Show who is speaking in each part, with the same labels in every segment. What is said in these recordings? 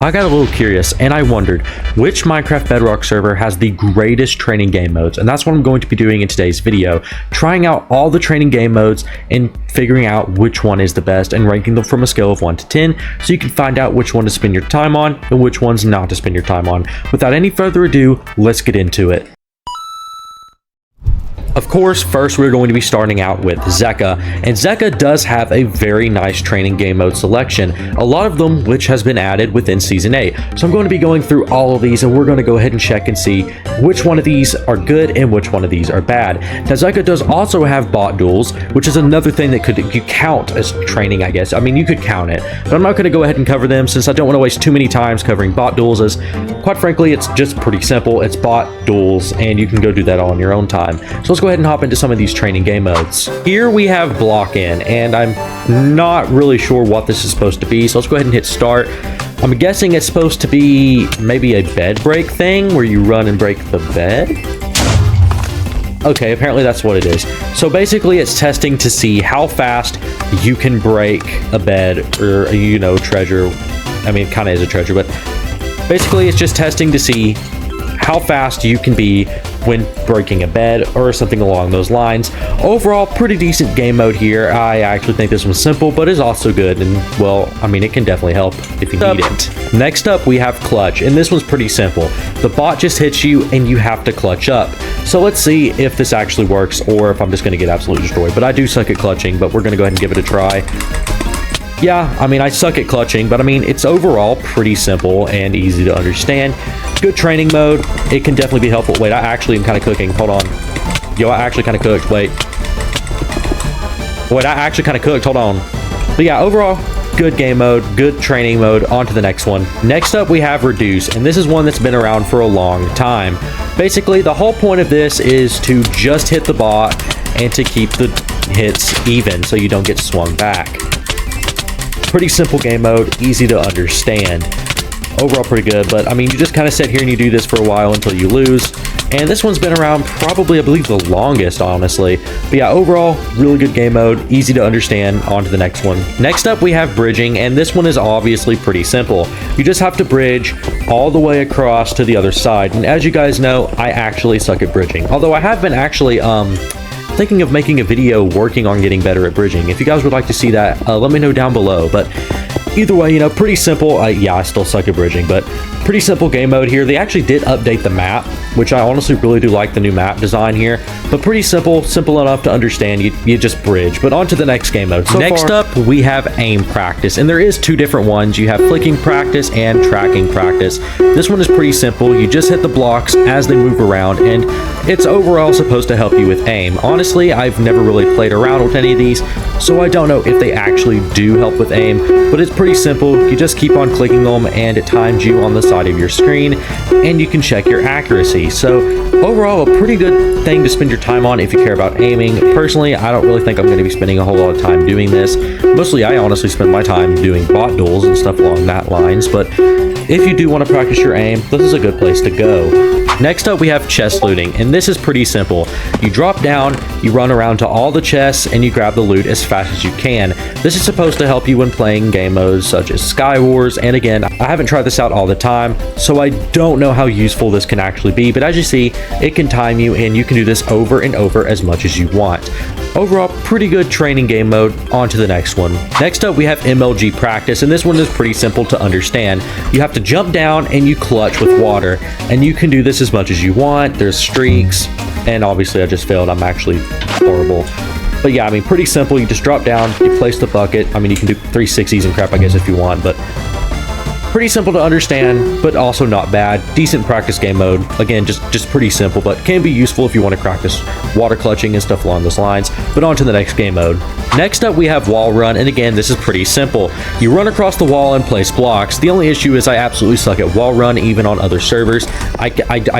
Speaker 1: I got a little curious and I wondered which Minecraft Bedrock server has the greatest training game modes, and that's what I'm going to be doing in today's video, trying out all the training game modes and figuring out which one is the best and ranking them from a scale of 1 to 10 so you can find out which one to spend your time on and which ones not to spend your time on. Without any further ado, let's get into it. Of course, first we're going to be starting out with Zeka, and Zeka does have a very nice training game mode selection, a lot of them which has been added within Season 8. So I'm going to be going through all of these and we're going to go ahead and check and see which one of these are good and which one of these are bad. Now Zeka does also have bot duels, which is another thing that you count as training, I guess. I mean, you could count it, but I'm not going to go ahead and cover them since I don't want to waste too many times covering bot duels, as quite frankly, it's just pretty simple. It's bot duels and you can go do that all on your own time. So let's go ahead and hop into some of these training game modes. Here we have block in, and I'm not really sure what this is supposed to be, so let's go ahead and hit start. I'm guessing it's supposed to be maybe a bed break thing where you run and break the bed. Okay, apparently that's what it is. So basically it's testing to see how fast you can break a bed or, you know, treasure. I mean, it kind of is a treasure, but basically it's just testing to see how fast you can be when breaking a bed or something along those lines. Overall, pretty decent game mode here. I actually think this one's simple, but is also good, and well, I mean, it can definitely help if you need it. Next up, we have clutch, and this one's pretty simple. The bot just hits you and you have to clutch up. So let's see if this actually works or if I'm just going to get absolutely destroyed. But I do suck at clutching, but we're going to go ahead and give it a try. Yeah, I mean, I suck at clutching, but I mean, it's overall pretty simple and easy to understand. Good training mode. It can definitely be helpful. Wait, I actually am kind of cooking. Hold on. Yo, I actually kind of cooked. Wait, I actually kind of cooked. Hold on. But yeah, overall, good game mode, good training mode. On to the next one. Next up, we have reduce, and this is one that's been around for a long time. Basically, the whole point of this is to just hit the bot and to keep the hits even so you don't get swung back. Pretty simple game mode, easy to understand. Overall pretty good, but I mean, you just kind of sit here and you do this for a while until you lose. And this one's been around probably, I believe, the longest, honestly. But yeah, overall, really good game mode, easy to understand. On to the next one. Next up, we have bridging, and this one is obviously pretty simple. You just have to bridge all the way across to the other side. And as you guys know, I actually suck at bridging. Although I have been actually, thinking of making a video working on getting better at bridging. If you guys would like to see that, let me know down below. But either way, you know, pretty simple. Yeah, I still suck at bridging, but pretty simple game mode here. They actually did update the map, which I honestly really do like the new map design here, but pretty simple enough to understand. You just bridge. But on to the next game mode. Next up, we have aim practice, and there is two different ones. You have flicking practice and tracking practice. This one is pretty simple. You just hit the blocks as they move around, and it's overall supposed to help you with aim. Honestly, I've never really played around with any of these, so I don't know if they actually do help with aim, but it's pretty simple. You just keep on clicking them and it times you on the side of your screen and you can check your accuracy. So overall, a pretty good thing to spend your time on if you care about aiming. Personally, I don't really think I'm going to be spending a whole lot of time doing this. Mostly, I honestly spend my time doing bot duels and stuff along that lines, but if you do want to practice your aim, this is a good place to go. Next up, we have chest looting, and this is pretty simple. You drop down, you run around to all the chests, and you grab the loot as fast as you can. This is supposed to help you when playing game modes such as Sky Wars, and again, I haven't tried this out all the time, so I don't know how useful this can actually be, but as you see, it can time you, and you can do this over and over as much as you want. Overall, pretty good training game mode. On to the next one. Next up, we have MLG practice, and this one is pretty simple to understand. You have to jump down and you clutch with water, and you can do this as much as you want. There's streaks, and obviously I just failed. I'm actually horrible. But yeah, I mean, pretty simple. You just drop down, you place the bucket. I mean, you can do 360s and crap, I guess, if you want, but pretty simple to understand, but also not bad. Decent practice game mode. Again, just pretty simple, but can be useful if you want to practice water clutching and stuff along those lines. But on to the next game mode. Next up, we have wall run, and again, this is pretty simple. You run across the wall and place blocks. The only issue is I absolutely suck at wall run, even on other servers. I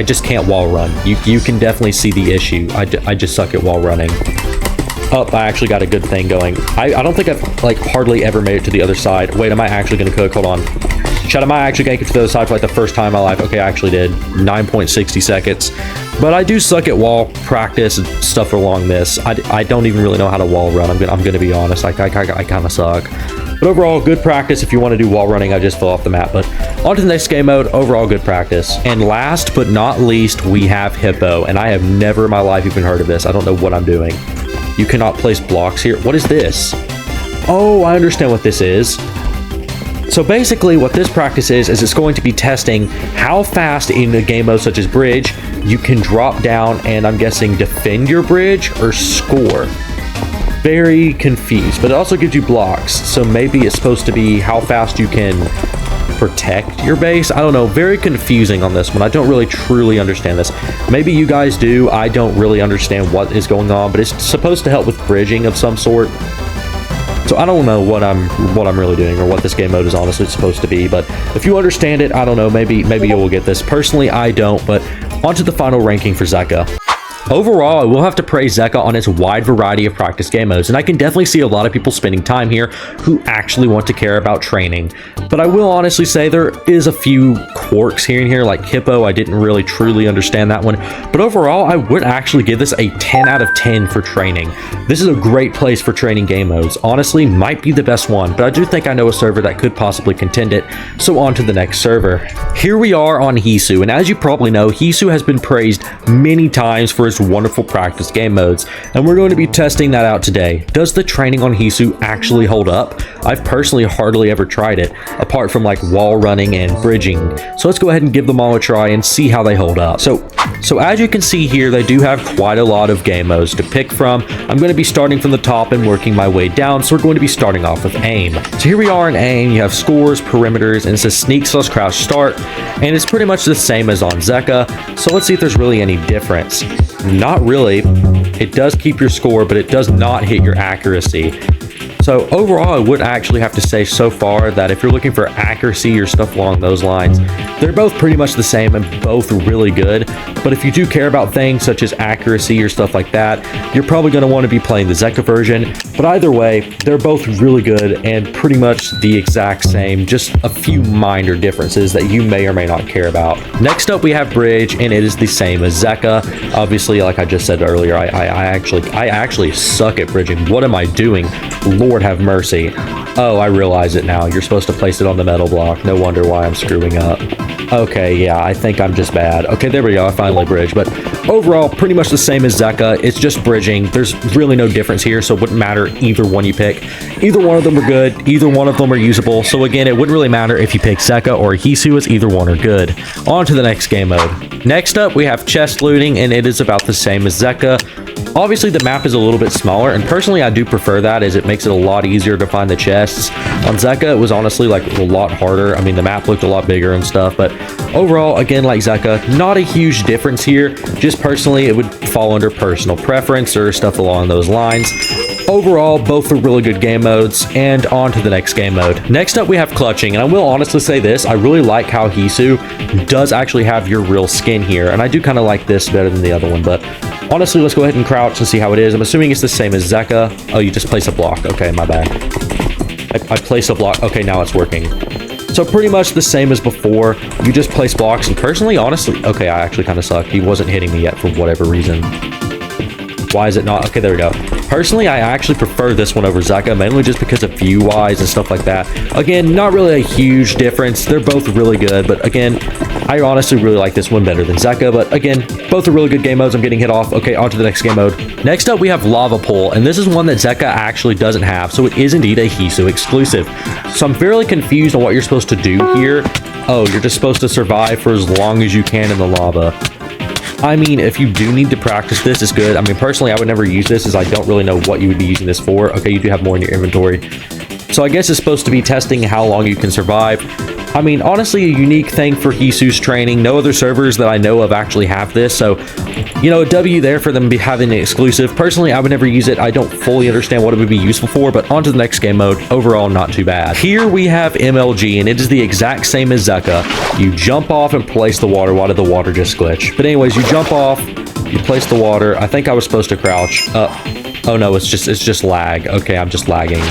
Speaker 1: just can't wall run. You can definitely see the issue. I just suck at wall running. Oh, I actually got a good thing going. I don't think I've like hardly ever made it to the other side. Wait, am I actually going to cook? Hold on. Chat, I might actually get to the other side for like the first time in my life. Okay, I actually did 9.60 seconds. But I do suck at wall practice and stuff along this. I don't even really know how to wall run. I'm gonna be honest. I kind of suck. But overall, good practice if you want to do wall running. I just fell off the map. But on to the next game mode. Overall, good practice. And last but not least, we have Hippo. And I have never in my life even heard of this. I don't know what I'm doing. You cannot place blocks here. What is this? Oh, I understand what this is. So basically what this practice is it's going to be testing how fast in a game mode such as bridge you can drop down and I'm guessing defend your bridge or score. Very confused, but it also gives you blocks. So maybe it's supposed to be how fast you can protect your base. I don't know. Very confusing on this one. I don't really truly understand this. Maybe you guys do. I don't really understand what is going on, but it's supposed to help with bridging of some sort. So I don't know what I'm really doing or what this game mode is honestly supposed to be, but if you understand it, I don't know, maybe you will get this. Personally, I don't, but on to the final ranking for Zeka. Overall, I will have to praise Zeka on its wide variety of practice game modes, and I can definitely see a lot of people spending time here who actually want to care about training. But I will honestly say there is a few quirks here and here, like Hippo. I didn't really truly understand that one. But overall, I would actually give this a 10 out of 10 for training. This is a great place for training game modes. Honestly, might be the best one, but I do think I know a server that could possibly contend it. So on to the next server. Here we are on Hizu, and as you probably know, Hizu has been praised many times for its wonderful practice game modes, and we're going to be testing that out today. Does the training on Hizu actually hold up? I've personally hardly ever tried it, apart from like wall running and bridging. So let's go ahead and give them all a try and see how they hold up. So as you can see here, they do have quite a lot of game modes to pick from. I'm going to be starting from the top and working my way down, so we're going to be starting off with aim. So here we are in aim. You have scores, perimeters, and it says sneak/crouch start, and it's pretty much the same as on Zeka. So let's see if there's really any difference. Not really. It does keep your score, but it does not hit your accuracy. So overall, I would actually have to say so far that if you're looking for accuracy or stuff along those lines, they're both pretty much the same and both really good. But if you do care about things such as accuracy or stuff like that, you're probably going to want to be playing the Zeka version. But either way, they're both really good and pretty much the exact same, just a few minor differences that you may or may not care about. Next up, we have Bridge, and it is the same as Zeka. Obviously, like I just said earlier, I actually suck at bridging. What am I doing? Lord have mercy. Oh, I realize it now. You're supposed to place it on the metal block. No wonder why I'm screwing up. Okay, yeah, I think I'm just bad. Okay, there we go. I finally bridged. But overall, pretty much the same as Zeka. It's just bridging. There's really no difference here, so it wouldn't matter either one you pick. Either one of them are good. Either one of them are usable. So again, it wouldn't really matter if you pick Zeka or Hizu, as either one are good. On to the next game mode. Next up, we have chest looting, and it is about the same as Zeka. Obviously, the map is a little bit smaller, and personally, I do prefer that, as it makes it a lot easier to find the chests. On Zeka, it was honestly like a lot harder. I mean, the map looked a lot bigger and stuff, but overall, again, like Zeka, not a huge difference here. Just personally, it would fall under personal preference or stuff along those lines. Overall, both are really good game modes, and on to the next game mode. Next up, we have clutching, and I will honestly say this, I really like how Hizu does actually have your real skin here, and I do kind of like this better than the other one, but honestly, let's go ahead and crouch and see how it is. I'm assuming it's the same as Zeka. Oh, you just place a block. Okay, my bad. I placed a block. Okay, now it's working. So pretty much the same as before. You just place blocks, and personally, honestly, okay, I actually kind of suck. He wasn't hitting me yet for whatever reason. Why is it not? Okay, there we go. Personally, I actually prefer this one over Zeka, mainly just because of view-wise and stuff like that. Again, not really a huge difference. They're both really good, but again, I honestly really like this one better than Zeka, but again, both are really good game modes. I'm getting hit off. Okay, on to the next game mode. Next up, we have Lava Pool, and this is one that Zeka actually doesn't have, so it is indeed a Hizu exclusive. So I'm fairly confused on what you're supposed to do here. Oh, you're just supposed to survive for as long as you can in the lava. I mean, if you do need to practice this, it's good. I mean, personally, I would never use this, as I don't really know what you would be using this for. Okay, you do have more in your inventory. So I guess it's supposed to be testing how long you can survive. I mean, honestly, a unique thing for Hizu's training. No other servers that I know of actually have this, so, you know, a W there for them having an exclusive. Personally, I would never use it. I don't fully understand what it would be useful for, but on to the next game mode. Overall, not too bad. Here we have MLG, and it is the exact same as Zeka. You jump off and place the water. Why did the water just glitch? But anyways, you jump off, you place the water. I think I was supposed to crouch. Oh no, it's just lag. Okay, I'm just lagging.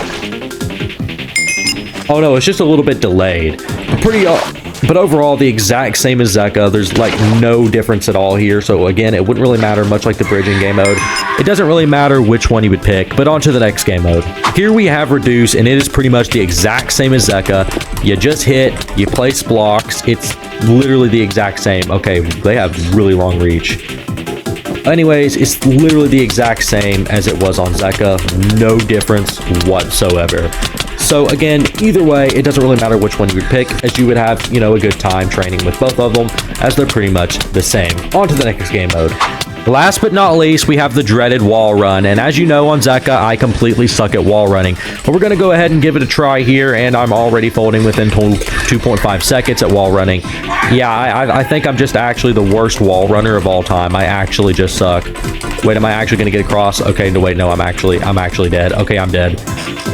Speaker 1: Oh no, it's just a little bit delayed. But overall, the exact same as Zeka. There's like no difference at all here. So again, it wouldn't really matter, much like the bridging game mode. It doesn't really matter which one you would pick, but on to the next game mode. Here we have Reduce, and it is pretty much the exact same as Zeka. You just hit, you place blocks. It's literally the exact same. Okay, they have really long reach. Anyways, it's literally the exact same as it was on Zeka. No difference whatsoever. So again, either way, it doesn't really matter which one you would pick, as you would have, you know, a good time training with both of them, as they're pretty much the same. On to the next game mode. Last but not least, we have the dreaded wall run, and as you know, on Zeka, I completely suck at wall running, but we're going to go ahead and give it a try here, and I'm already folding within 2.5 seconds at wall running. Yeah, I think I'm just actually the worst wall runner of all time. I actually just suck. Wait, am I actually going to get across? Okay, no, wait, no, I'm actually dead. Okay, I'm dead.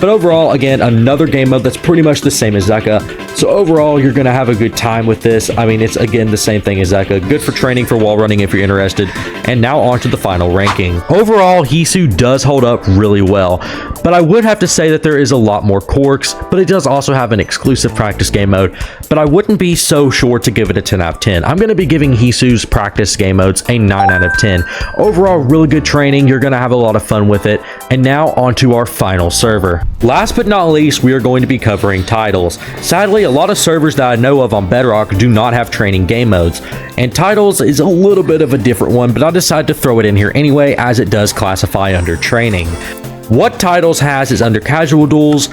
Speaker 1: But overall, again, another game mode that's pretty much the same as Zeka. So overall, you're going to have a good time with this. I mean, it's, again, the same thing as Zeka. Good for training for wall running if you're interested. And now on to the final ranking. Overall, Hizu does hold up really well. But I would have to say that there is a lot more quirks, but it does also have an exclusive practice game mode. But I wouldn't be so sure to give it a 10 out of 10. I'm going to be giving Hizu's practice game modes a 9 out of 10. Overall, really good training. You're going to have a lot of fun with it. And now on to our final server. Last but not least, we are going to be covering titles. Sadly, a lot of servers that I know of on Bedrock do not have training game modes. And titles is a little bit of a different one, but I decided to throw it in here anyway, as it does classify under training. What titles has is under casual duels,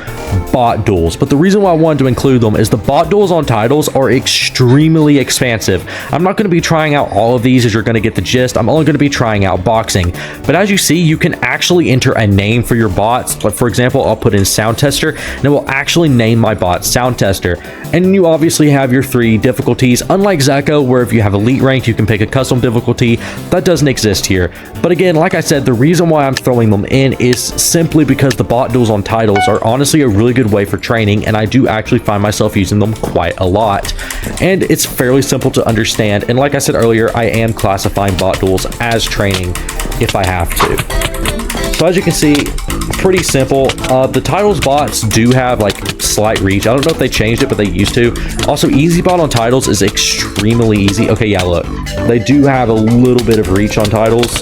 Speaker 1: bot duels, but the reason why I wanted to include them is the bot duels on titles are extremely expansive. I'm not going to be trying out all of these, as you're going to get the gist. I'm only going to be trying out boxing, but as you see, you can actually enter a name for your bots. But for example, I'll put in sound tester and it will actually name my bot sound tester. And you obviously have your 3 difficulties, unlike Zeka, where if you have elite ranked, you can pick a custom difficulty. That doesn't exist here. But again, like I said, the reason why I'm throwing them in is simply because the bot duels on titles are honestly a really good way for training, and I do actually find myself using them quite a lot. And it's fairly simple to understand, and like I said earlier, I am classifying bot duels as training if I have to. So as you can see, pretty simple. The titles bots do have like slight reach. I don't know if they changed it, but they used to. Also, easy bot on titles is extremely easy. Okay, yeah, look, they do have a little bit of reach on titles,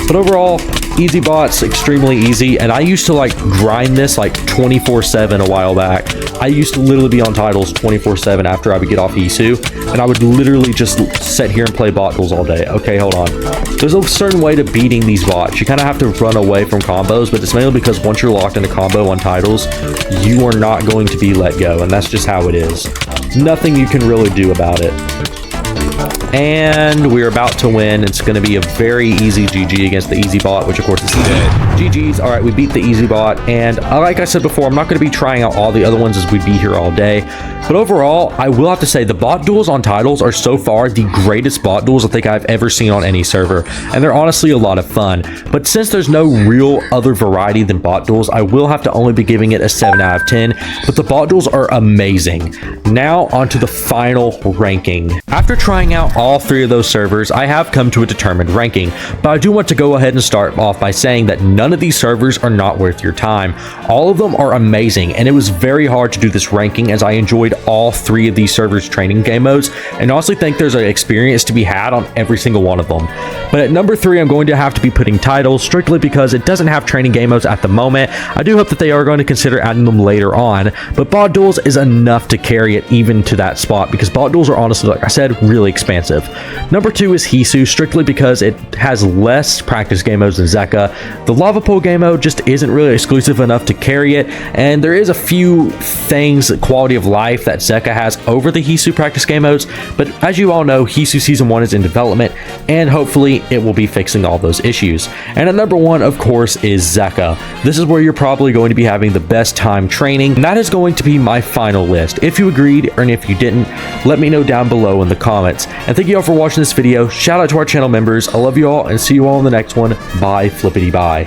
Speaker 1: but overall, easy bots, extremely easy. And I used to like grind this like 24/7 a while back. I used to literally be on titles 24/7 after I would get off Hizu, and I would literally just sit here and play bot duels all day. Okay, hold on. There's a certain way to beating these bots. You kind of have to run away from combos, but it's mainly because once you're locked in a combo on titles, you are not going to be let go, and that's just how it is. Nothing you can really do about it. And we're about to win. It's going to be a very easy GG against the easy bot, which of course is GG's. All right, we beat the easy bot, and like I said before, I'm not going to be trying out all the other ones as we'd be here all day. But overall, I will have to say the bot duels on titles are so far the greatest bot duels I think I've ever seen on any server, and they're honestly a lot of fun. But since there's no real other variety than bot duels, I will have to only be giving it a 7 out of 10, but the bot duels are amazing. Now onto the final ranking. After trying out all 3 of those servers, I have come to a determined ranking, but I do want to go ahead and start off by saying that none of these servers are not worth your time. All of them are amazing, and it was very hard to do this ranking as I enjoyed all 3 of these servers' training game modes, and honestly think there's an experience to be had on every single one of them. But at number 3, I'm going to have to be putting titles, strictly because it doesn't have training game modes at the moment. I do hope that they are going to consider adding them later on, but bot duels is enough to carry it even to that spot, because bot duels are honestly, like I said, really expansive. Number 2 is Hizu, strictly because it has less practice game modes than Zeka. The lava pool game mode just isn't really exclusive enough to carry it, and there is a few things, quality of life, that Zeka has over the Hizu practice game modes, but as you all know, Hizu Season 1 is in development, and hopefully it will be fixing all those issues. And at number 1, of course, is Zeka. This is where you're probably going to be having the best time training, and that is going to be my final list. If you agreed, or if you didn't, let me know down below in the comments. And thank you all for watching this video. Shout out to our channel members. I love you all, and see you all in the next one. Bye, flippity bye.